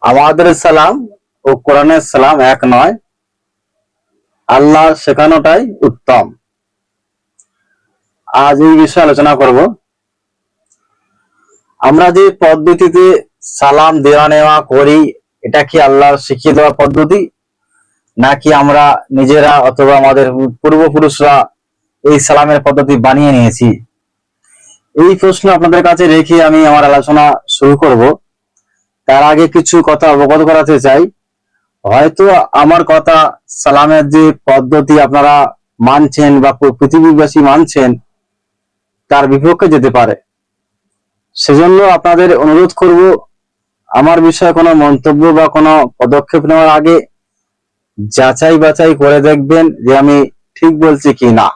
আমাদের সালাম ও কোরআনের সালাম এক নয়, আল্লাহর শেখানোটাই উত্তম। আজ এই বিষয়ে আলোচনা করব। আমরা যে পদ্ধতিতে সালাম দেওয়া নেওয়া করি, এটা কি আল্লাহর শিখিয়ে দেওয়া পদ্ধতি, নাকি আমরা নিজেরা অথবা আমাদের পূর্বপুরুষরা এই সালামের পদ্ধতি বানিয়ে নিয়েছি? এই প্রশ্ন আপনাদের কাছে রেখে আমি আমার আলোচনা শুরু করব। তার আগে কিছু কথা অবগত করাতে চাই। হয়তো আমার কথা সালামের যে পদ্ধতি আপনারা মানছেন বা পৃথিবীবাসী মানছেন তার বিপক্ষে যেতে পারে। সেজন্য আপনাদের অনুরোধ করব, আমার বিষয়ে কোনো মন্তব্য বা কোনো পদক্ষেপ নেওয়ার আগে যাচাই বাছাই করে দেখবেন যে আমি ঠিক বলছি কি না।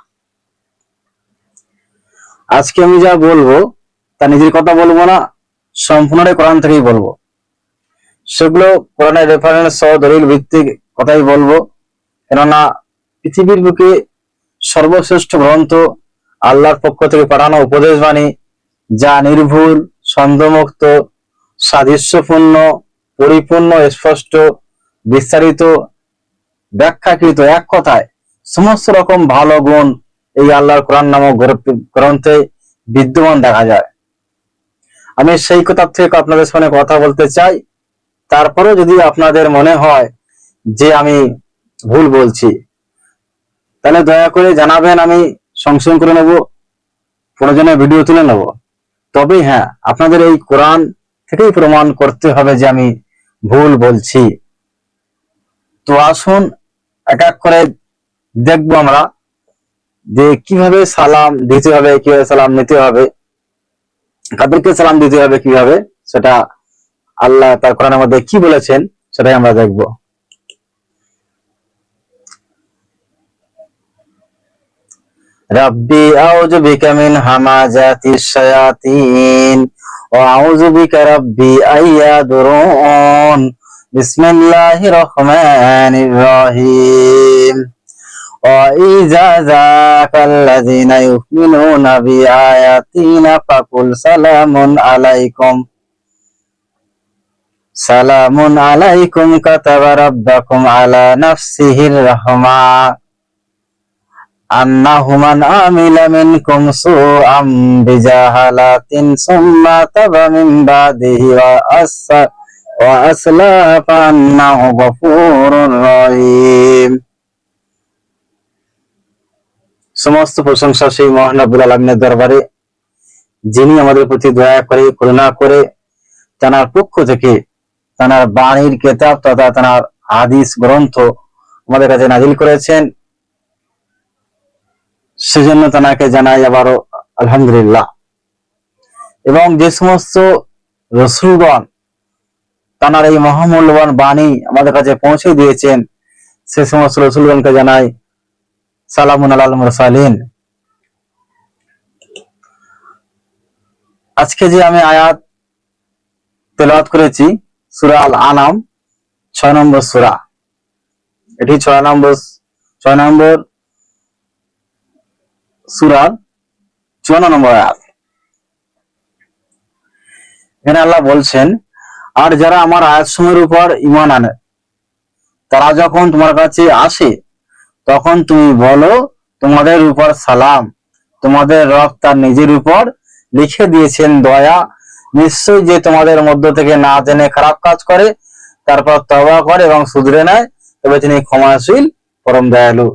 আজকে আমি যা বলবো তা নিজের কথা বলবো না, সম্পূর্ণটাই কোরআন থেকেই বলবো। সেগুলো কোরআনের রেফারেন্স সহ দলিল ভিত্তিক কথাই বলবো, কেননা পৃথিবীর বুকে সর্বশ্রেষ্ঠ গ্রন্থ আল্লাহর পক্ষ থেকে পাঠানো উপদেশ বাণী, যা নির্ভুল, সন্দেহমুক্ত, সাদৃশ্যপূর্ণ, পরিপূর্ণ, স্পষ্ট, বিস্তারিত, ব্যাখ্যাকৃত, এক কথায় সমস্ত রকম ভালো গুণ এই আল্লাহর কোরআন নামক গ্রন্থে বিদ্যমান দেখা যায়। আমি সেই কথা থেকে আপনাদের সামনে কথা বলতে চাই। তারপরেও যদি আপনাদের মনে হয় যে আমি ভুল বলছি, তাহলে দয়া করে জানাবেন, আমি সংশোধন করে নেব, প্রয়োজনে ভিডিও তুলে নেব। তবে হ্যাঁ, আপনাদের এই কোরআন থেকেই প্রমাণ করতে হবে যে আমি ভুল বলছি। তো আসুন এক এক করে দেখবো আমরা যে কিভাবে সালাম দিতে হবে, কিভাবে সালাম নিতে হবে, কাদেরকে সালাম দিতে হবে কিভাবে, সেটা আল্লাহ তার কোরআনের মধ্যে কি বলেছেন সেটাই আমরা দেখব। রাব্বি আউযু বিকা মিন হামাযাতিশ শায়াতিন ওয়া আউযু বিকা রাব্বি আইয়াদুরুন। বিসমিল্লাহির রহমানির রহিম। وَإِذَا ذَاكَ الَّذِينَ يُؤْمِنُونَ بِآيَاتِنَا فَقُلْ سَلَامٌ عَلَيْكُمْ كَتَبَ رَبُّكُمْ عَلَى نَفْسِهِ الرَّحْمَةَ أَنَّهُ مَنْ عَمِلَ مِنكُمْ سُوءًا بِجَهَالَةٍ ثُمَّ تَابَ مِنْ بَعْدِهِ وَأَصْلَحَ فَإِنَّهُ غَفُورٌ رَحِيمٌ। সমস্ত প্রশংসা সেই মহান রব্বুল আলামিনের দরবারে, যিনি আমাদের প্রতি দয়া করে, করুণা করে তার পক্ষ থেকে তার বাণীর কিতাব তথা তার হাদিস গ্রন্থ আমাদের কাছে নাজিল করেছেন। সেজন্য তাকে জানাই আবারও আলহামদুলিল্লাহ। এবং যে সমস্ত রাসূলগণ তার এই মহামূল্যবান বাণী আমাদের কাছে পৌঁছে দিয়েছেন, সে সমস্ত রাসূলগণকে জানাই সালামুন আলাল মুরসালিন। আজকে যে আমি আয়াত তেলাওয়াত করেছি সূরা আল আনাম 6 নম্বর সূরা, এটি 6 নম্বর সূরার 54 নম্বর আয়াত। এখানে আল্লাহ বলছেন, আর যারা আমার আয়াতসমূহের উপর ঈমান আনে তারা যখন তোমার কাছে আসে তখন তুমি বলো, তোমাদের উপর সালাম, তোমাদের রব তার নিজের উপর লিখে দিয়েছেন দয়া। নিশ্চয়ই যে তোমাদের মধ্য থেকে না জেনে খারাপ কাজ করে তারপর তওবা করে এবং শুধরে নেয়, তবে তিনি ক্ষমাশীল, পরম দয়ালু।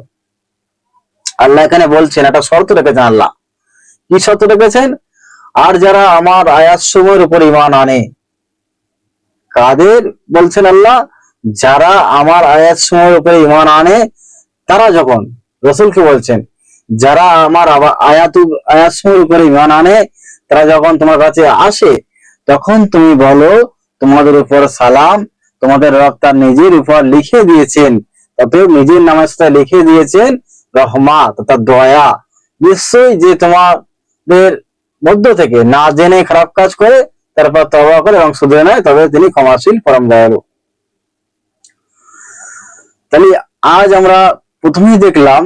আল্লাহ এখানে বলছেন, একটা শর্ত রেখেছেন। আল্লাহ কি শর্ত রেখেছেন? আর যারা আমার আয়াতসমূহের উপর ঈমান আনে। কাদের বলছেন আল্লাহ? যারা আমার আয়াতসমূহের উপর ঈমান আনে, তারা যখন, রাসূলকে বলছেন, যারা আমার আয়াতসমূহের উপর ঈমান আনে তারা যখন তোমার কাছে আসে তখন তুমি বলো, তোমাদের উপর সালাম, তোমাদের রব তার নিজের উপর লিখে দিয়েছেন, অতএব নিজের নামের সাথে লিখে দিয়েছেন রহমত, অর্থাৎ দয়া। নিশ্চয়ই যে তোমাদের মধ্য থেকে না জেনে খারাপ কাজ করে তারপর তওবা করে এবং শুধরে নেয়, তবে তিনি ক্ষমাশীল, পরম দয়ালু। তাহলে আজ আমরা প্রথমেই দেখলাম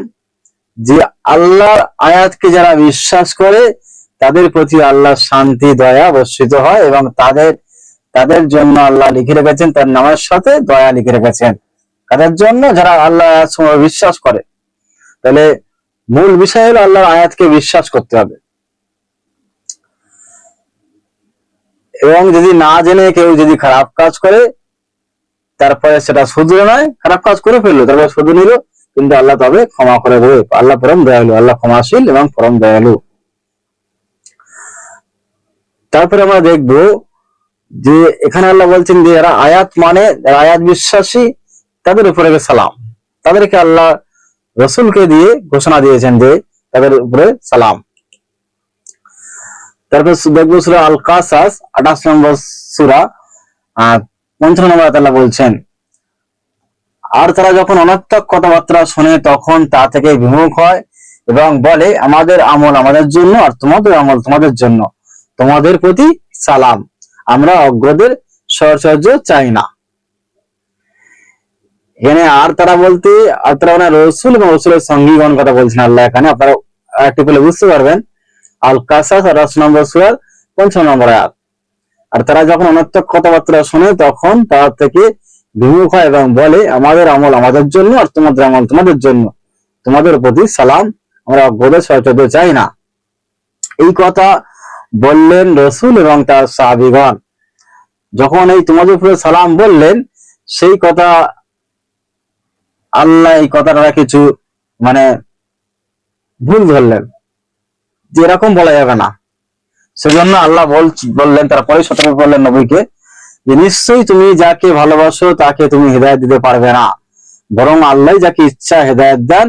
যে আল্লাহর আয়াতকে যারা বিশ্বাস করে তাদের প্রতি আল্লাহর শান্তি, দয়া বর্ষিত হয় এবং তাদের জন্য আল্লাহ লিখে রেখেছেন তার নামের সাথে দয়া লিখে রেখেছেন। তাদের জন্য যারা আল্লাহ বিশ্বাস করে। তাহলে মূল বিষয় হলো আল্লাহর আয়াতকে বিশ্বাস করতে হবে। এবং যদি না জেনে কেউ যদি খারাপ কাজ করে, তারপরে সেটা শুধরে নয়, খারাপ কাজ করে ফেললো তারপরে শুধু নিল, কিন্তু আল্লাহ তবে ক্ষমা করে দেবে। আল্লাহ পরম দয়ালু, আল্লাহ ক্ষমাশীল এবং পরম দয়ালু। তারপরে আমরা দেখবো যে এখানে আল্লাহ বলছেন যে যারা আয়াত মানে, যারা আয়াত বিশ্বাসী, তাদের উপরে সালাম। তাদেরকে আল্লাহ রসুলকে দিয়ে ঘোষণা দিয়েছেন যে তাদের উপরে সালাম। তারপর দেখবো সূরা আল কাসাস 28 নম্বর সূরা 55 নম্বর আয়াতে আল্লাহ বলছেন, আর তারা যখন অনর্থক কথাবার্তা শোনে তখন তা থেকে বিমুখ হয় এবং বলে আমাদের আমল আমাদের জন্য আর তোমাদের আমল তোমাদের জন্য, তোমাদের প্রতি সালাম, আমরা অজ্ঞদের সাহায্য চাই না। এখানে আর তারা বলতে আর তারা মানে রসুল এবং রসুলের সঙ্গীগণ কথা বলছেন আল্লাহ এখানে। আপনারা একটু বলে বুঝতে পারবেন। আল কাসাস 28 নম্বর সূরার 55 নম্বর আয়াত। আর তারা যখন অনর্থক কথাবার্তা শোনে তখন তার থেকে বিমুখ হয় এবং বলে আমাদের আমল আমাদের জন্য আর তোমাদের আমল তোমাদের জন্য, তোমাদের প্রতি সালাম, আমরা অজ্ঞদের সাহায্য চাই না। এই কথা বললেন রসুল এবং তার সাহাবীগণ। যখন এই তোমাদের উপরে সালাম বললেন, সেই কথা আল্লাহ এই কথাটা কিছু মানে ভুল ধরলেন যে এরকম বলা যাবে না। সেজন্য আল্লাহ বললেন, তারপরে সতর্ক করলেন নবীকে যে নিশ্চয়ই তুমি যাকে ভালোবাসো তাকে তুমি হেদায়েত দিতে পারবে না, বরং আল্লাহ যাকে ইচ্ছা হেদায়েত দেন,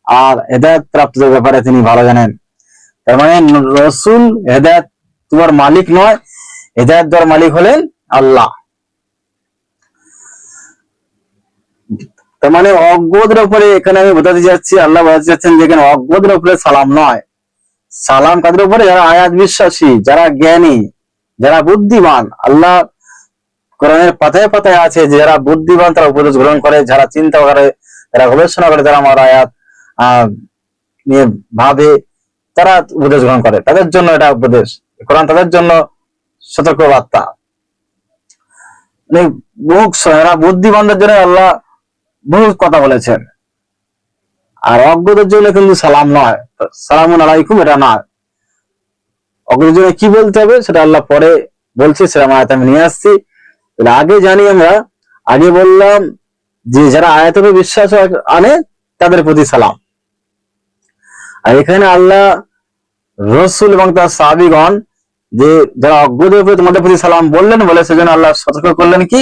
আর হেদায়েত প্রাপ্তদের ব্যাপারে তিনি ভালো জানেন। তার মানে রসুল হেদায়েত তোমার মালিক নয়, হেদায়েত দেওয়ার মালিক হলেন আল্লাহ। তার মানে অজ্ঞদের উপরে এখানে আমি বোঝাতে যাচ্ছি, আল্লাহ বোঝাতে যাচ্ছেন যে এখানে অজ্ঞদের উপরে সালাম নয়, সালাম কাদের উপরে? যারা আয়াত বিশ্বাসী, যারা জ্ঞানী, যারা বুদ্ধিমান। আল্লাহ কোরআনের পাতায় পাতায় আছে যে যারা বুদ্ধিমান তারা উপদেশ গ্রহণ করে, যারা চিন্তা করে, যারা গবেষণা করে, যারা আমার আয়াত নিয়ে ভাবে, তারা উপদেশ গ্রহণ করে, তাদের জন্য এটা উপদেশ। কোরআন তাদের জন্য সতর্ক বার্তা। বুদ্ধিমানদের জন্য আল্লাহ বহু কথা বলেছেন। আর অজ্ঞদের জন্য কিন্তু সালাম নয়, সালামুন আলাইকুম এটা নয়। অজ্ঞদের জন্য কি বলতে হবে সেটা আল্লাহ পরে বলছে, সেটা আয়াত আমি নিয়ে আসছি। আগে জানি আমরা, আগে বললাম যে যারা আয়াতের বিশ্বাস আনে তাদের প্রতি সালাম। আর এখানে আল্লাহ রসুল এবং তার সাহাবীগণ যে যারা অজ্ঞদের উপরে তোমাদের প্রতি সালাম বললেন বলে, সেজন্য আল্লাহ সতর্ক করলেন কি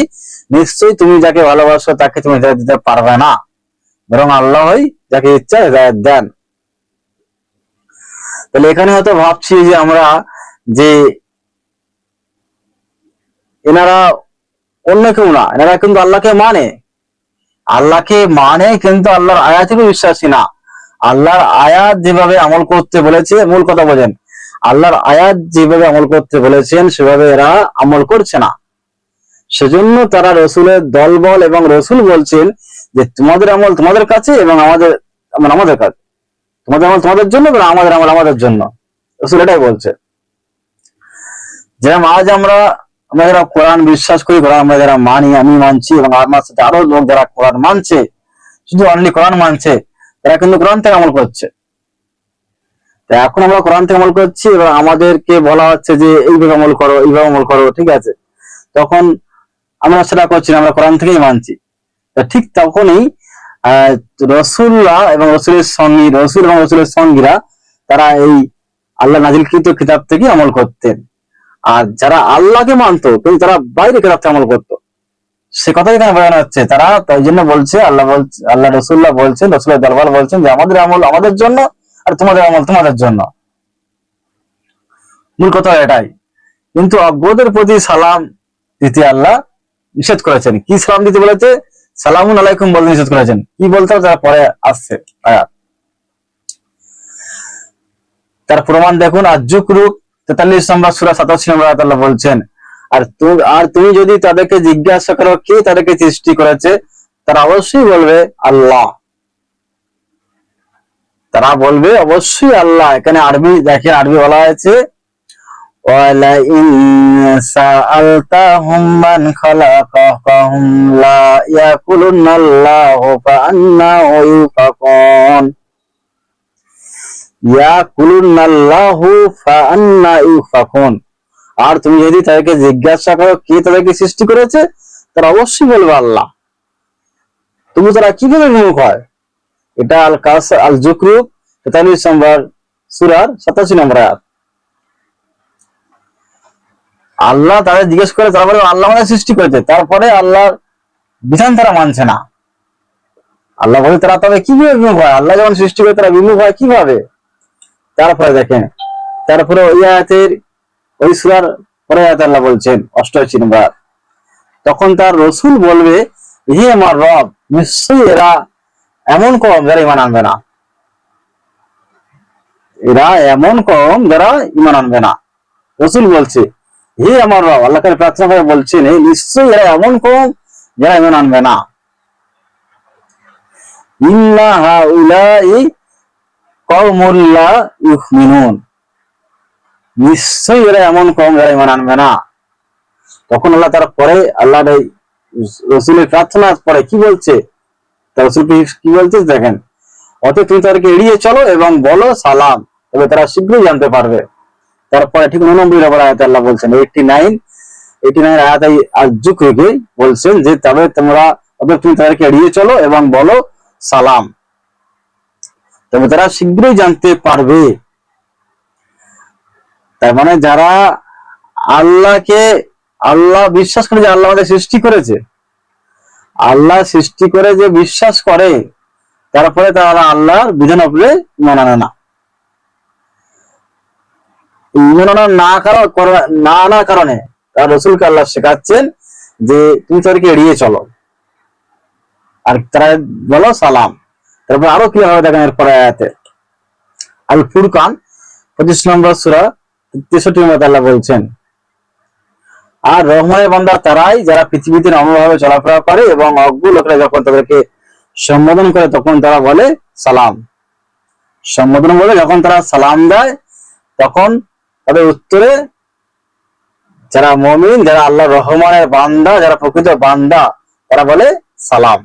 নিশ্চয়ই তুমি যাকে ভালোবাসো তাকে তুমি হেদায়েত দিতে পারবে না, বরং আল্লাহই যাকে ইচ্ছা হেদায়েত দেন। তাহলে এখানে হয়তো ভাবছি যে আমরা যে এনারা অন্য কেউ না, এনারা কিন্তু আল্লাহকে মানে, আল্লাহকে মানে কিন্তু আল্লাহর আয়াতেরও বিশ্বাসী না। আল্লাহর আয়াত যেভাবে আমল করতে বলেছে, মূল কথা বোঝেন, আল্লাহর আয়াত যেভাবে আমল করতে বলেছেন সেভাবে এরা আমল করছে না। সেজন্য তারা রসুলের দলবল এবং রসুল বলছেন যে তোমাদের আমল তোমাদের কাছে এবং আমাদের আমল আমাদের কাছে, তোমাদের আমল তোমাদের জন্য এবং আমাদের আমল আমাদের জন্য। রসুল এটাই বলছে। যেরকম আজ আমরা যারা কোরআন বিশ্বাস করি, কোরআন আমরা যারা মানি, আমি মানছি এবং আমার সাথে আরো লোক যারা কোরআন মানছে, শুধু অনলি কোরআন মানছে, তারা কিন্তু কোরআন থেকে আমল করছে। এখন আমরা কোরআন থেকে আমল করছি এবং আমাদেরকে বলা হচ্ছে যে এইভাবে আমল করো, এইভাবে আমল করো, ঠিক আছে, তখন আমরা সেটা করছি না, আমরা কোরআন থেকেই মানছি। ঠিক তখনই রসুল্লাহ এবং রসুলের সঙ্গী, রসুল এবং রসুলের সঙ্গীরা তারা এই আল্লাহ নাজিলকৃত কিতাব থেকে আমল করতেন। আর যারা আল্লাহকে মানতো কিন্তু তারা বাইরে কিতাব থেকে আমল করতো, সে কথাই এখানে বোঝানো হচ্ছে। তারা তাই জন্য বলছে, আল্লাহ রসুল্লাহ বলছেন, রসুলের দরবার বলছেন যে আমাদের আমল আমাদের জন্য আর তোমাদের আমল তোমাদের জন্য। মূল কথা এটাই। কিন্তু অজ্ঞদের প্রতি সালাম দিতে আল্লাহ নিষেধ করেছেন। কি সালাম দিতে বলেছে? সালামুন আলাইকুম বলতে নিষেধ করেছেন। কি বলতে হবে তারা পরে আসছে আয়াত। তার প্রমাণ দেখুন আজ-জুকরুক 43 নম্বর সূরা 87 নম্বর আয়াত আল্লাহ বলছেন, আর তুমি যদি তাদেরকে জিজ্ঞাসা করো কে তাদেরকে সৃষ্টি করেছে, তারা অবশ্যই বলবে আল্লাহ। তারা বলবে অবশ্যই আল্লাহ। এখানে আরবি দেখেন, আরবি বলা হয়েছে ওয়ালাইন সাআলতাহুম মান খালাকাহুম লা ইয়াকুলুনাল্লাহু ফাআন্না ইউফাকুন। ইয়াকুলুনাল্লাহু ফাআন্না ইউফাকুন। আর তুমি যদি তাদেরকে জিজ্ঞাসা করো কে তাদেরকে সৃষ্টি করেছে, তারা অবশ্যই বলবে আল্লাহ। তুমি তারা কিভাবে বিমুখ হয়? এটা আল কাউসার আল জুকরুফ 43 নম্বর সূরার 87 নম্বর আয়াত। আল্লাহ তাদের জিজ্ঞেস করে, তারপরে আল্লাহ আমাদের সৃষ্টি করেছে, তারপরে আল্লাহর বিধান তারা মানছে না। আল্লাহ বলে তারা তবে কিভাবে বিমুখ হয়? আল্লাহ যখন সৃষ্টি করে তারা বিমুখ হয় কিভাবে? তারপরে দেখেন, তারপরে ওই আয়াতের ওই সূরার পরে আয়াতে আল্লাহ বলছেন 88 নম্বর, তখন তার রাসূল বলবে, হে আমার রব, নিশ্চয়ই এরা এমন কম যারা ঈমান আনবে না। এরা এমন কম যারা ঈমান আনবে না। রাসূল বলছে, হে আমার রব, আল্লাহকে প্রার্থনা করে বলছেন, নিশ্চয়ই এরা এমন কম যারা ঈমান আনবে না। ইন্না হাউলাই কওমুল লা ইউমিনুন। নিশ্চয়ই এরা এমন কম যারা ঈমান আনবে না। তখন আল্লাহ তার পরে আল্লাহ রাসূলের প্রার্থনা পরে কি বলছে? রাসূল কি বলছে দেখেন, অতএব তুমি তাদেরকে এড়িয়ে চলো এবং বলো সালাম, তবে তারা শীঘ্রই জানতে পারবে। তারপরে ঠিক 89 নম্বর আয়াতে আল্লাহ বলছেন, 89 আয়াতে আজ-জুকরুফে বলছেন যে তবে তুমি তাদেরকে এড়িয়ে চলো এবং বলো সালাম, তবে তারা শীঘ্রই জানতে পারবে। তার মানে যারা আল্লাহ বিশ্বাস করে যে আল্লাহ আমাদের সৃষ্টি করেছে, আল্লাহ সৃষ্টি করে যে বিশ্বাস করে, তারপরে তারা আল্লাহর বিধান উপরে ঈমান আনে না। ঈমান না আনার কারণে তার রাসূলকে আল্লাহ শেখাচ্ছেন যে তুমি তাদেরকে এড়িয়ে চলো আর তারা বলো সালাম। তারপর আরো কি হবে দেখেন এরপরে আয়াতে আল ফুরকান 25 নম্বর সূরা 63 নম্বর আল্লাহ বলছেন, আর রহমানের বান্দা তারাই যারা পৃথিবীতে নম্রভাবে চলাফেরা করে এবং অজ্ঞ লোকেরা যখন তাদেরকে সম্বোধন করে তখন তারা বলে সালাম। সম্বোধন বলে যখন তারা সালাম দেয়, তখন তাদের উত্তরে যারা মুমিন, যারা আল্লাহ রহমানের বান্দা, যারা প্রকৃত বান্দা, তারা বলে সালাম।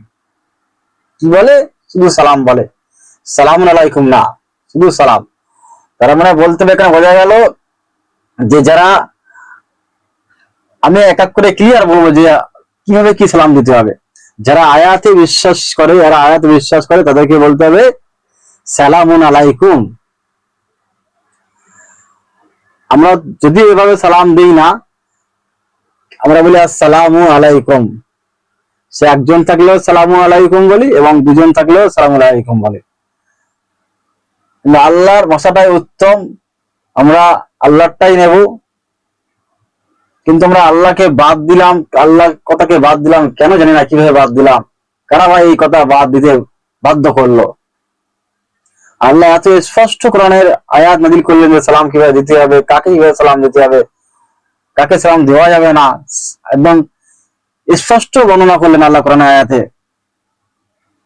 কি বলে? শুধু সালাম বলে, সালামুন আলাইকুম না, শুধু সালাম। তারা মানে বলতে হবে, এখানে বোঝা গেল যে যারা, আমি এক এক করে ক্লিয়ার বলবো যে কিভাবে কি সালাম দিতে হবে। যারা আয়াতে বিশ্বাস করে, যারা আয়াতে বিশ্বাস করে তাদেরকে বলতে হবে সালামুন আলাইকুম। আমরা যদি এভাবে সালাম দিই না, আমরা বলি আসসালামু আলাইকুম। সে একজন থাকলেও সালামু আলাইকুম বলি এবং দুজন থাকলেও সালামু আলাইকুম বলি। আল্লাহর ভাষাটাই উত্তম, আমরা আল্লাহরটাই নেব। কিন্তু আমরা আল্লাহকে বাদ দিলাম, আল্লাহ কথাকে বাদ দিলাম, কেন জানি না কিভাবে বাদ দিলাম, কারা ভাই এই কথা বাদ দিতে বাধ্য করলো? আল্লাহ এত স্পষ্ট কোরআনের আয়াত নাযিল করলেন যে সালাম কিভাবে দিতে হবে, কাকে কিভাবে সালাম দিতে হবে, কাকে সালাম দেওয়া যাবে না, একদম স্পষ্ট বর্ণনা করলেন আল্লাহ কোরআনের আয়াতে।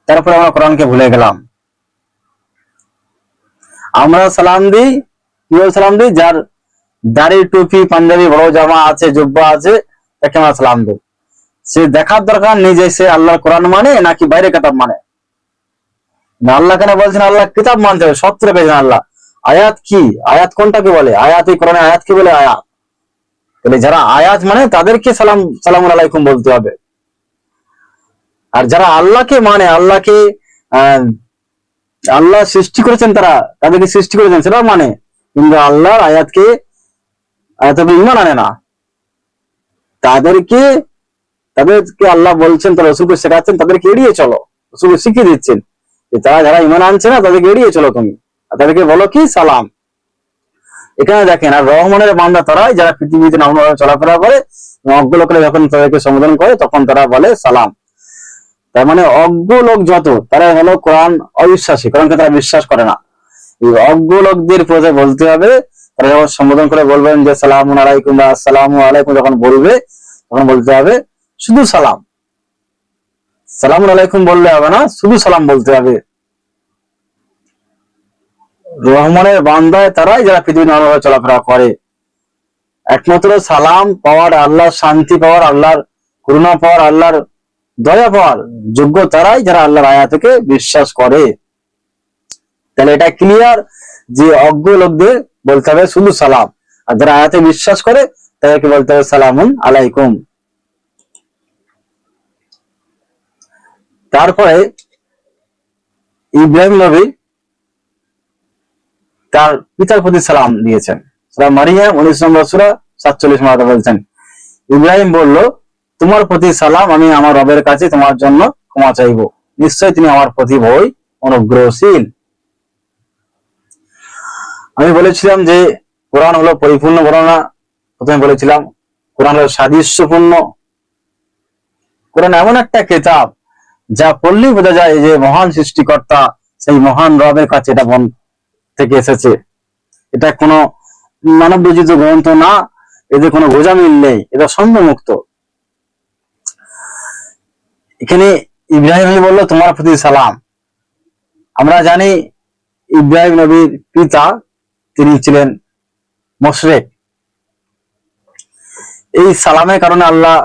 তারপরে আমরা কোরআনকে ভুলে গেলাম। আমরা সালাম দিই, কিভাবে সালাম দিই? যার দাড়ি, টুপি, পাঞ্জাবি, বড় জামা আছে, জুব্বা আছে, তাকে আমরা সালাম দেব। সে দেখার দরকার নেই যে সে আল্লাহর কোরআন মানে নাকি বাইরে কিতাব মানে। আল্লাহ কেন বলছেন আল্লাহ কিতাব মানতে হবে, সত্য পেয়েছেন আল্লাহ। আয়াত কি? আয়াত কোনটাকে বলে? আয়াত, এই কোরআনে আয়াত কি বলে? আয়াত। তাহলে যারা আয়াত মানে তাদেরকে সালামুন আলাইকুম বলতে হবে। আর যারা আল্লাহকে মানে, আল্লাহকে আল্লাহ সৃষ্টি করেছেন, তারা তাদেরকে সৃষ্টি করেছেন সেটাও মানে, কিন্তু আল্লাহর আয়াতকে ঈমান আনে না। তাদেরকে আল্লাহ বলছেন, তারা রাসূলকে শেখাচ্ছেন তাদেরকে এড়িয়ে চলো, রাসূলকে শিখিয়ে দিচ্ছেন যে তারা যারা ঈমান আনছে না তাদেরকে এড়িয়ে চলো তুমি, আর তাদেরকে বলো কি সালাম। এখানে দেখেন, আর রহমানের বান্দা তারাই যারা পৃথিবীতে নম্রভাবে চলাফেরা করে, অজ্ঞ লোকেরা যখন তাদেরকে সম্বোধন করে তখন তারা বলে সালাম। তার মানে অজ্ঞ লোক যত, তারা হলো কোরআন অবিশ্বাসী, কোরআনকে তারা বিশ্বাস করে না। এই অজ্ঞ লোকদের প্রতি বলতে হবে, তারা যখন সম্বোধন করে বলবেন যে সালামুন আলাইকুম বা আসসালামু আলাইকুম, যখন বলবে তখন বলতে হবে শুধু সালাম। সালামুন আলাইকুম বললে হবে না, শুধু সালাম বলতে হবে। রহমানের বান্দায় তারাই যারা পৃথিবীর নম্রভাবে চলাফেরা করে। একমাত্র সালাম পাওয়ার, আল্লাহর শান্তি পাওয়ার, আল্লাহর করুণা পাওয়ার, আল্লাহর দয়া পাওয়ার যোগ্য তারাই যারা আল্লাহর আয়াতকে বিশ্বাস করে। তাহলে এটা ক্লিয়ার যে অজ্ঞ লোকদের বলতে হবে শুধু সালাম, আর যারা আয়াতে বিশ্বাস করে তাদেরকে বলতে হবে সালামুন আলাইকুম। তারপরে ইব্রাহিম নবী তার পিতার প্রতি সালাম দিয়েছেন। সূরা মারিয়াম 19 নম্বর সূরা 47 নম্বর বলছেন, ইব্রাহিম বলল, তোমার প্রতি সালাম, আমি আমার রবের কাছে তোমার জন্য ক্ষমা চাইব, নিশ্চয় তিনি আমার প্রতি বই অনুগ্রহশীল। আমি বলেছিলাম যে কোরআন হলো পরিপূর্ণ বর্ণনা। প্রথমে বলেছিলাম কোরআন হলো সাদৃশ্যপূর্ণ। কোরআন এমন একটা কিতাব যা পড়লেই বোঝা যায় যে মহান সৃষ্টিকর্তা সেই মহান রবের কাছে এটা মন থেকে এসেছে। এটা কোনো মানব রচিত গ্রন্থ না, এদের কোনো গোজামিল নেই, এটা সন্দেহমুক্ত। এখানে ইব্রাহিম বলল তোমার প্রতি সালাম। আমরা জানি ইব্রাহিম নবীর পিতা তিনি ছিলেন মুশরিক। এই সালামের কারণে আল্লাহ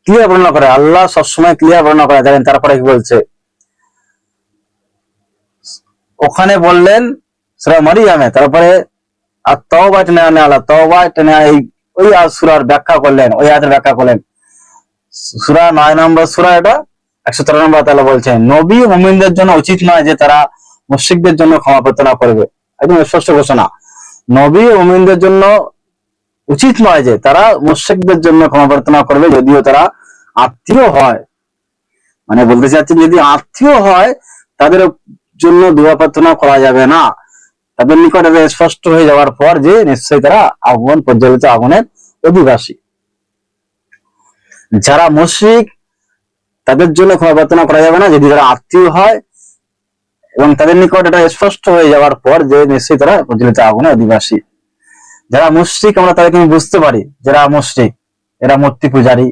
ক্লিয়ার বর্ণনা করে, আল্লাহ সবসময় ক্লিয়ার বর্ণনা করে। দেখেন তারপরে কি বলছে, ওখানে বললেন সূরা মারিয়ামে, তারপরে আর তওবা টেনে আনে, আল্লাহ তওবা টেনে এই ওই সূরার ব্যাখ্যা করলেন, ওই আয়াতের ব্যাখ্যা করলেন। সূরা 9 নম্বর সূরা, এটা 113 নম্বর তাআলা বলছেন, নবী ও মুমিনদের জন্য উচিত নয় যে তারা মুশরিকদের জন্য ক্ষমা প্রার্থনা করবে। একদম স্পষ্ট ঘোষণা, নবী ও মুমিনদের জন্য উচিত নয় যে তারা মুশরিকদের জন্য ক্ষমা প্রার্থনা করবে, যদিও তারা আত্মীয় হয়। মানে বলতে চাচ্ছি, যদি আত্মীয় হয় তাদের জন্য দোয়া প্রার্থনা করা যাবে না। তাদের নিকট স্পষ্ট হয়ে যাওয়ার পর যে নিশ্চয়ই তারা আগুন, প্রজ্বলিত আগুনের অধিবাসী। যারা মুশরিক তাদের জন্য ক্ষমা প্রার্থনা করা যাবে না যদি তারা আত্মীয় হয়, এবং তাদের নিকট এটা স্পষ্ট হয়ে যাওয়ার পর যে নিশ্চয়ই তারা প্রজ্বলিত আগুনের অধিবাসী। যারা মুশরিক আমরা তাদেরকে বুঝতে পারি, যারা মুশরিক এরা মূর্তি পূজারী,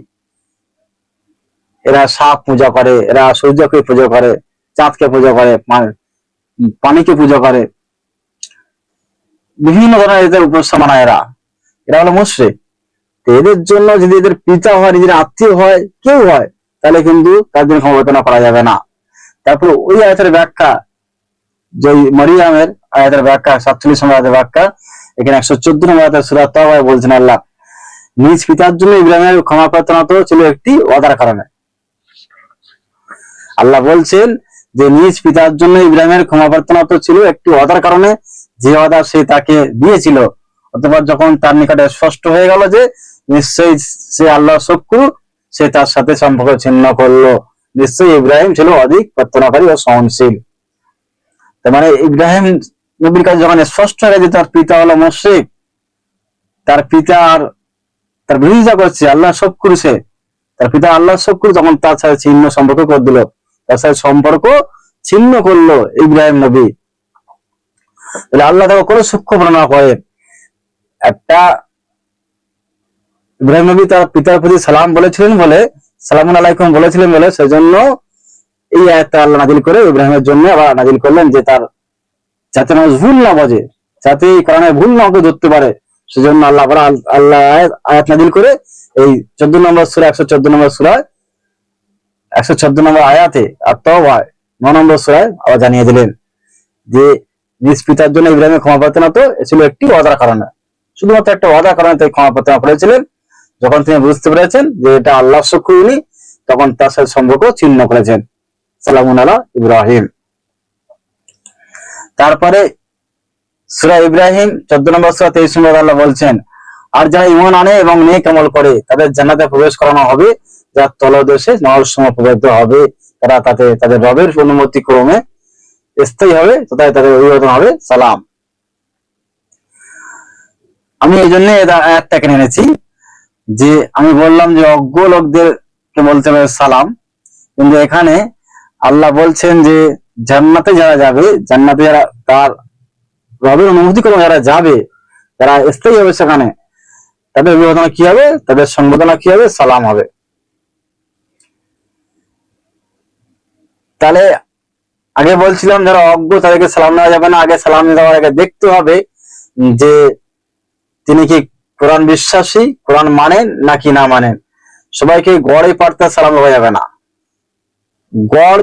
এরা সাপ পূজা করে, এরা সূর্যকে পূজা করে, চাঁদকে পূজা করে, পানিকে পূজা করে, বিভিন্ন ধরনের এদের উপাসনা, এরা হলো মুশরিক। এদের জন্য যদি এদের পিতা হয়, নিজের আত্মীয় হয়, কেউ হয়, তাহলে কিন্তু তাদের ক্ষমা প্রার্থনা করা যাবে না। তারপর ওই আয়াতের ব্যাখ্যা, যে মারিয়ামের আয়াতের ব্যাখ্যা 47 নম্বর আয়াতের ব্যাখ্যা, এখানে 114 নম্বর আয়াতের সূরা তাওবায় বলছেন আল্লাহ, নিজ পিতার জন্য ইব্রাহিমের ক্ষমা প্রার্থনা তো ছিল একটি ওয়াদার কারণে। আল্লাহ বলছেন যে নিজ পিতার জন্য ইব্রাহিমের ক্ষমা প্রার্থনা তো ছিল একটি ওয়াদার কারণে, যে ওয়াদা সে তাকে দিয়েছিল। অথবা যখন তার নিকটে স্পষ্ট হয়ে গেল যে নিশ্চয়ই সে আল্লাহর শত্রু, সে তার সাথে সম্পর্ক ছিন্ন করলো। নিশ্চয়ই ইব্রাহিম ছিল অধিক প্রার্থনাকারী ও সহনশীল। তার মানে ইব্রাহিম নবীর কাছে যখন স্পষ্ট হয়ে গেছে তার পিতা হলো মুশরিক, তার পিতা আর তার বিরোধিতা করছে, আল্লাহ শত্রু সে, তার পিতা আল্লাহ শত্রু, যখন তার সাথে ছিন্ন সম্পর্ক করে দিল, তার সাথে সম্পর্ক ছিন্ন করলো ইব্রাহিম নবী। তাহলে আল্লাহ তাকে করে সূক্ষ্ম বর্ণনা করেন। একটা ইব্রাহিম নবী তার পিতার প্রতি সালাম বলেছিলেন বলে, সালামুন আলাইকুম বলেছিলেন বলে, সেজন্য এই আয়াতটা আল্লাহ নাজিল করে ইব্রাহিমের জন্য আবার নাজিল করলেন, যে তার যাতে মানুষ ভুল না বোঝে, যাতে এই কারণে ভুল না ওকে ধরতে পারে, সেজন্য আল্লাহ আবার আল্লাহ আয়াত নাজিল করে এই 14 নম্বর সূরা 114 নম্বর সূরায় 114 নম্বর আয়াতে আর তওবা 9 নম্বর সূরায় আবার জানিয়ে দিলেন যে নিজ পিতার জন্য ইব্রাহিমের ক্ষমা প্রার্থনা তো ছিল একটি ওয়াদার কারণে, শুধুমাত্র একটা ওয়াদার কারণে তাই ক্ষমা প্রার্থনা করেছিলেন। যখন তিনি বুঝতে পেরেছেন যে এটা আল্লাহ শত্রু উনি, তখন তার সাথে সম্পর্ক ছিন্ন করেছেন। সালামুন আলা ইব্রাহিম। তারপরে সূরা ইব্রাহিম 14 নম্বর সূরা 23 নম্বর আল্লাহ বলছেন, আর যারা ঈমান আনে এবং নেক আমল করে তাদের জান্নাতে প্রবেশ করানো হবে, যার তলদেশে নহরসমূহ প্রবাহিত হবে, তারা তাতে তাদের রবের অনুমতি ক্রমে স্থায়ী হবে, তথায় তাদের অভিবাদন হবে সালাম। আমি এই জন্য আয়াতটাকে এনেছি, যে আমি বললাম যে অজ্ঞ লোকদেরকে বলতে হবে সালাম, কিন্তু এখানে আল্লাহ বলছেন যে জান্নাতে যারা যাবে, জান্নাতে যারা তার রবের অনুমতি ক্রমে যারা যাবে, যারা স্থায়ী হবে সেখানে, তাদের অভিবাদন কি হবে, তাদের সম্বোধনা কি হবে, সালাম হবে। তাহলে আগে বলছিলাম যারা অজ্ঞ তাদেরকে সালাম দেওয়া যাবে না, আগে সালাম দেওয়ার আগে দেখতে হবে যে তিনি কি কোরআন বিশ্বাসী, কোরআন মানেন নাকি না মানেন, সবাইকে গড়ে পারতে সালাম দেওয়া যাবে না, গড়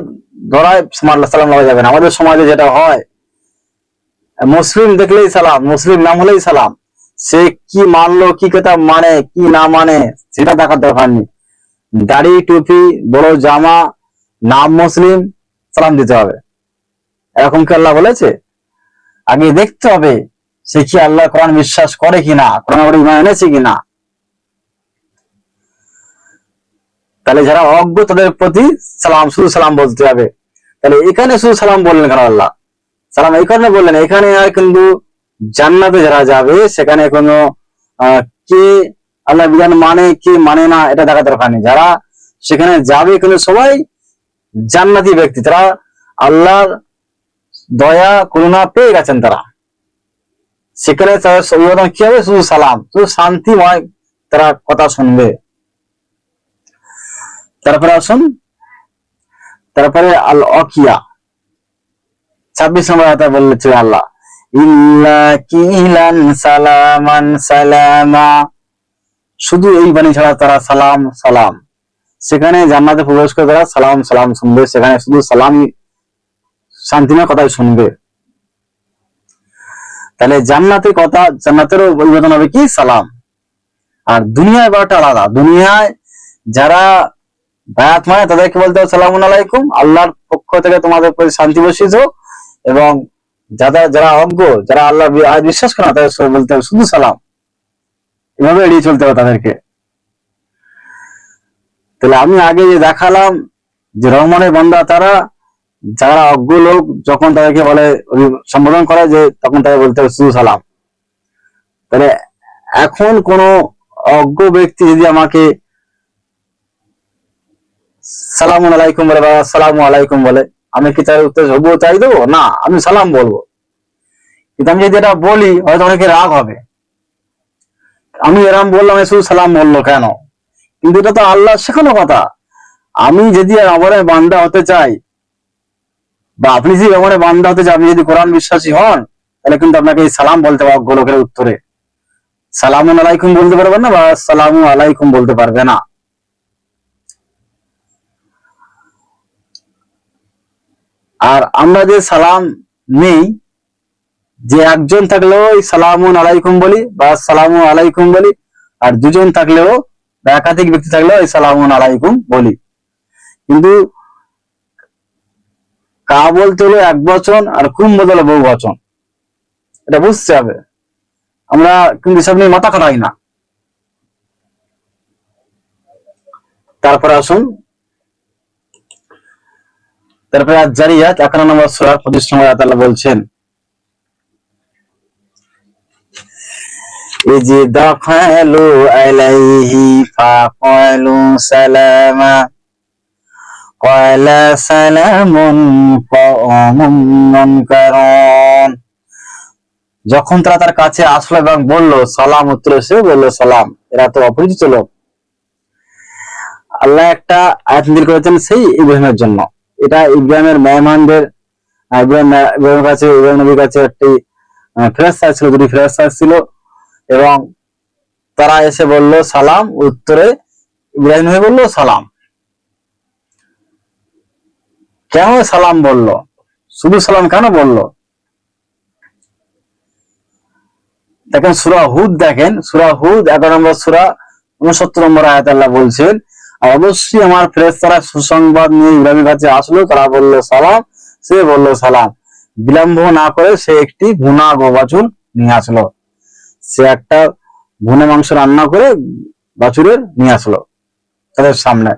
ধরায় সালাম দেওয়া যাবে না। আমাদের সমাজে যেটা হয়, মুসলিম দেখলেই সালাম, মুসলিম নাম হলেই সালাম। সে কি মানলো, কি কথা মানে, কি না মানে, সেটা দেখার দরকার নেই। দাড়ি টুপি, বড় জামা, নাম মুসলিম, সালাম দিতে হবে, এরকম কি আল্লাহ বলেছে? আগে দেখতে হবে সে কি আল্লাহ কোরআন বিশ্বাস করে কিনা, কোরআন ইমান এনেছে কিনা। তাহলে যারা অজ্ঞ তাদের প্রতি সালাম, শুধু সালাম বলতে হবে। তাহলে এখানে শুধু সালাম বললেন কেন আল্লাহ? সালাম এই কারণে বললেন, এখানে আর কিন্তু জান্নাতে যারা যাবে সেখানে কোনো কে আল্লাহ বিধান মানে কে মানে না এটা দেখা দরকার নেই। যারা সেখানে যাবে কিন্তু সবাই জান্নাতি ব্যক্তি, তারা আল্লাহর দয়া করুণা পেয়ে গেছেন। তারা সেখানে কি হবে? শুধু সালাম, শুধু শান্তিময় তারা কথা শুনবে। তারপরে আসুন, তারপরে আল অকিয়া 26 নম্বর আয়াতে বলেছে আল্লাহ, ইল্লা কিলান সালামান সালামা, শুধু এই বাণী ছাড়া তারা সালাম সালাম। সেখানে জান্নাতে প্রবেশ করে তারা সালাম সালাম শুনবে, সেখানে শুধু সালামই, শান্তিময় কথাই শুনবে। তাহলে জান্নাতের কথা, জান্নাতেরও পরিবর্তন হবে কি? সালাম। আর দুনিয়ায় ব্যাপারটা আলাদা। দুনিয়ায় যারা বায়াত মানে তাদেরকে বলতে হবে সালামুন আলাইকুম, আল্লাহর পক্ষ থেকে তোমাদের প্রতি শান্তি বর্ষিত। এবং যারা অজ্ঞ, যারা আল্লাহ বিশ্বাস করে না, তাদের বলতে হবে শুধু সালাম। এভাবে এড়িয়ে চলতে হবে তাদেরকে। তাহলে আমি আগে যে দেখালাম যে রহমানের বান্দা তারা, যারা অজ্ঞ লোক যখন তাদেরকে বলে সম্বোধন করে, যে তখন তাদের বলতে হবে শুধু সালাম। তাহলে এখন কোন অজ্ঞ ব্যক্তি যদি আমাকে সালামুন আলাইকুম বলে বা আসসালামু আলাইকুম বলে, আমি কি তার উত্তর হবো চাই দেবো? না, আমি সালাম বলবো। কিন্তু আমি যদি এটা বলি, হয়তো অনেকে রাগ হবে, আমি এরম বললাম শুধু সালাম বললো কেন? কিন্তু এটা তো আল্লাহ শেখানো কথা। আমি যদি আমার বান্দা হতে চাই, বা আপনি যদি আমার বান্দা হতে চান, আপনি যদি কোরআন বিশ্বাসী হন, তাহলে কিন্তু আপনাকে এই সালাম বলতে হবে। অজ্ঞ লোকের উত্তরে সালামুন আলাইকুম বলতে পারবেন না, বা আসসালামু আলাইকুম বলতে পারবে না। আর আমরা যে সালাম নেই, যে একজন থাকলেও সালামুন আলাইকুম বলি বা আসসালামু আলাইকুম বলি, আর দুজন থাকলেও বা একাধিক ব্যক্তি থাকলেও সালামুন আলাইকুম বলি। কিন্তু কা বলতে হলো এক বচন, আর কুম বলতে হলো বহু বচন, এটা বুঝতে হবে। আমরা কিন্তু এসব নিয়ে মাথা খাটাই না। তারপরে আসুন, তারপরে আজ-জারিয়াত 11 নম্বর সূরা 25 নম্বর আয়াতে আল্লাহ বলছেন, ইজি দাখালু আলাইহি ফাকালু সালামা ক্বালা সালামুন কওমুন মুনকারুন, যখন তারা তার কাছে আসলো এবং বলল সালাম, উত্তরে সে বলল সালাম। এরা তো অপরিচিত লোক। আল্লাহ একটা আয়াত নাযিল করেছেন সেই ইব্রাহিমের জন্য। এটা ইব্রাহিমের মেহমানদের, ইব্রাহিম নবীর কাছে একটি ফেরেশতা ছিল, দুটি ফেরেশতা ছিল, এবং তারা এসে বলল সালাম, উত্তরে ইব্রাহিম নবী বলল সালাম। কেন সালাম বলল? শুধু সালাম কেন বলল? দেখেন সূরা হুদ, দেখেন সূরা হুদ 11 নম্বর সূরা 69 নম্বর আয়াতে আল্লাহ বলছেন, আর অবশ্যই আমার ফেরেশতারা সুসংবাদ নিয়ে ইব্রাহিমের কাছে আসলো, তারা বলল সালাম, সে বলল সালাম। বিলম্ব না করে সে একটি ভুনা বাছুর নিয়ে আসলো। সে একটা ভুনা মাংস রান্না করে বাছুরের নিয়ে আসলো তাদের সামনে।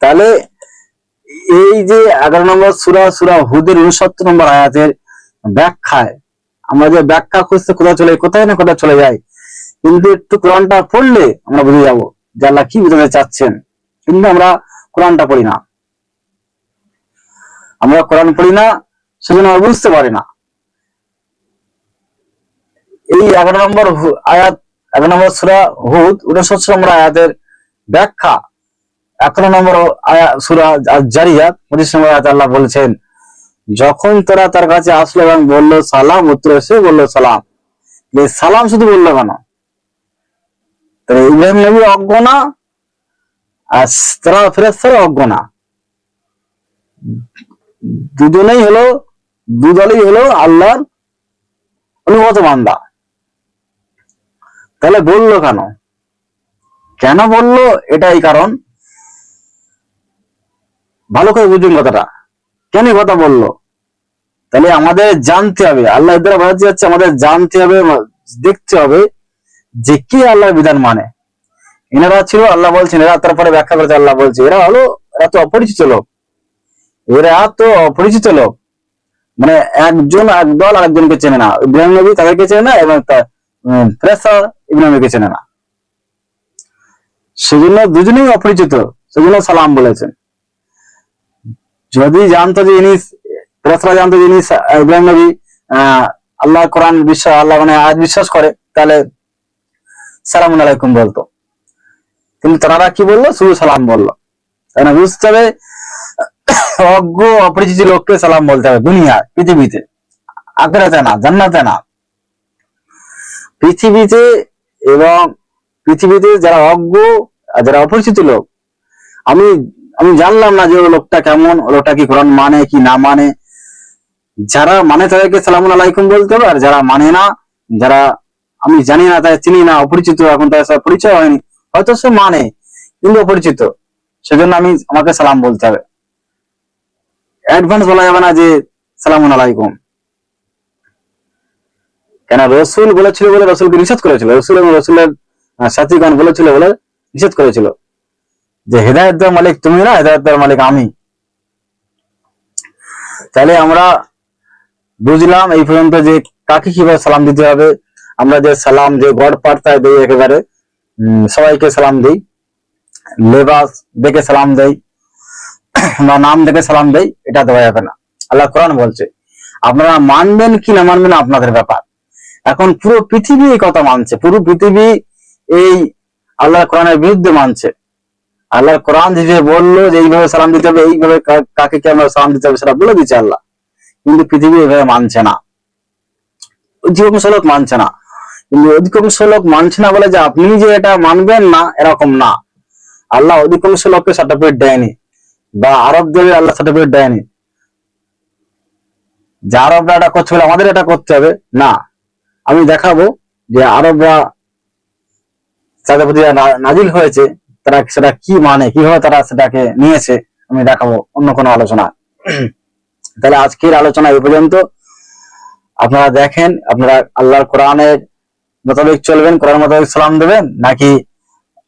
তাহলে এই যে 11 নম্বর সূরা হুদের 69 নম্বর আয়াতের ব্যাখ্যায় আমরা যে ব্যাখ্যা খুঁজতে কোথায় না কোথায় চলে যাই, কিন্তু একটু কোরআনটা পড়লে আমরা বুঝে যাবো যে আল্লাহ কি বোঝাতে চাচ্ছেন। কিন্তু আমরা কোরআনটা পড়ি না, আমরা কোরআন পড়ি না, সেজন্য আমরা বুঝতে পারি না। এই 11 নম্বর আয়াত, 11 নম্বর সূরা হুদ 69 নম্বর আয়াতের ব্যাখ্যা 11 নম্বর সূরা আজ-জারিয়াত 25 নম্বর আয়াতে আল্লাহ বলছেন, যখন তারা তার কাছে আসলো এবং বলল সালাম, উত্তরে সে বলল সালাম। সালাম শুধু বললো কেন? তাহলে ইব্রাহিম নবী অজ্ঞ না, আর তারা ফেরেশতারা অজ্ঞ না, দুজনেই হলো, দুদলই হলো আল্লাহর অনুগত বান্দা। তাহলে বললো কেন? কেন বললো? এটাই কারণ, ভালো করে বুঝুন কথাটা, কেন কথা বললো। তাহলে আমাদের জানতে হবে, আল্লাহ দ্বারা বোঝাতে যাচ্ছে আমাদের জানতে হবে, দেখতে হবে যে কি আল্লাহর বিধান মানে। এনারা ছিল, আল্লাহ বলছেন, এরা তারপরে ব্যাখ্যা করেছে, আল্লাহ বলছে এরা তো অপরিচিত লোক, এরা তো অপরিচিত লোক, মানে একজন একদল আরেকজনকে চেনে না। ইব্রাহিম নবী তাদেরকে চেনে না, এবং ফেরেশতারা ইব্রাহিম নবীকে চেনে না, সেজন্য দুজনেই অপরিচিত, সেজন্য সালাম বলেছেন। যদি জানতো যে ইনি, ফেরেশতারা জানতো যে ইনি ইব্রাহিম নবী আল্লাহ কোরআন বিশ্বাস, আল্লাহ মানে আজ বিশ্বাস করে, তাহলে সালামুন আলাইকুম বলতো। কিন্তু তারা কি বললো? শুধু সালাম বললো। তাই না? বুঝতে হবে অজ্ঞ অপরিচিত লোককে সালাম বলতে হবে দুনিয়া, পৃথিবীতে, আখিরাতে না, জান্নাতে না, পৃথিবীতে। এবং পৃথিবীতে যারা অজ্ঞ আর যারা অপরিচিত লোক, আমি আমি জানলাম না যে ও লোকটা কেমন, ও লোকটা কি কোরআন মানে কি না মানে। যারা মানে তাদেরকে সালামুন আলাইকুম বলতে হবে, আর যারা মানে না, যারা আমি জানি না, তাই চিনি না, অপরিচিত, এখন তার সাথে পরিচয় হয়নি, হয়তো সে মানে কিন্তু অপরিচিত, সেজন্য আমাকে সালাম বলতে হবে। অ্যাডভান্স বলা যাবে না যে সালামুন আলাইকুম। কেন? রসুল বলেছিল বলে রসুলকে নিষেধ করেছিল, রসুল এবং রসুলের সাথীগণ বলেছিল বলে নিষেধ করেছিল যে হেদায়েত দেওয়ার মালিক তুমি না, হেদায়েত দেওয়ার মালিক আমি। তাহলে আমরা বুঝলাম এই পর্যন্ত যে কাকে কিভাবে সালাম দিতে হবে। আমরা যে সালাম, যে গড় পাড়তায় দিই, একেবারে সবাইকে সালাম দিই, লেবাস দেখে সালাম দেই বা নাম দেখে সালাম দেই, এটা দেওয়া যাবে না। আল্লাহ কোরআন বলছে, আপনারা মানবেন কি না মানবেন আপনাদের ব্যাপার। এখন পুরো পৃথিবী এই কথা মানছে, পুরো পৃথিবী এই আল্লাহর কোরআনের বিরুদ্ধে মানছে। আল্লাহর কোরআন যে বললো যে এইভাবে সালাম দিতে হবে, এইভাবে কাকে কি আমরা সালাম দিতে হবে, সেটা বলে দিচ্ছে আল্লাহ, কিন্তু পৃথিবী এইভাবে মানছে না, অধিকাংশ লোক মানছে না। কিন্তু অধিকাংশ লোক মানছে না বলে যে আপনি যে এটা মানবেন না, এরকম না। আল্লাহ অধিকাংশ লোককে সার্টিফিকেট দেয়নি, বা আরব দেবে আল্লাহ সার্টিফিকেট দেয়নি যে আরবরা এটা করছে বলে আমাদের এটা করতে হবে না। আমি দেখাবো যে আরবরা তাদের প্রতি নাজিল হয়েছে, তারা সেটা কি মানে, কিভাবে তারা সেটাকে নিয়েছে, আমি দেখাবো অন্য কোনো আলোচনা। তাহলে আজকের আলোচনা এই পর্যন্ত। আপনারা দেখেন, আপনারা আল্লাহর কোরআনের মোতাবেক চলবেন, কোরআন মোতাবেক সালাম দেবেন, নাকি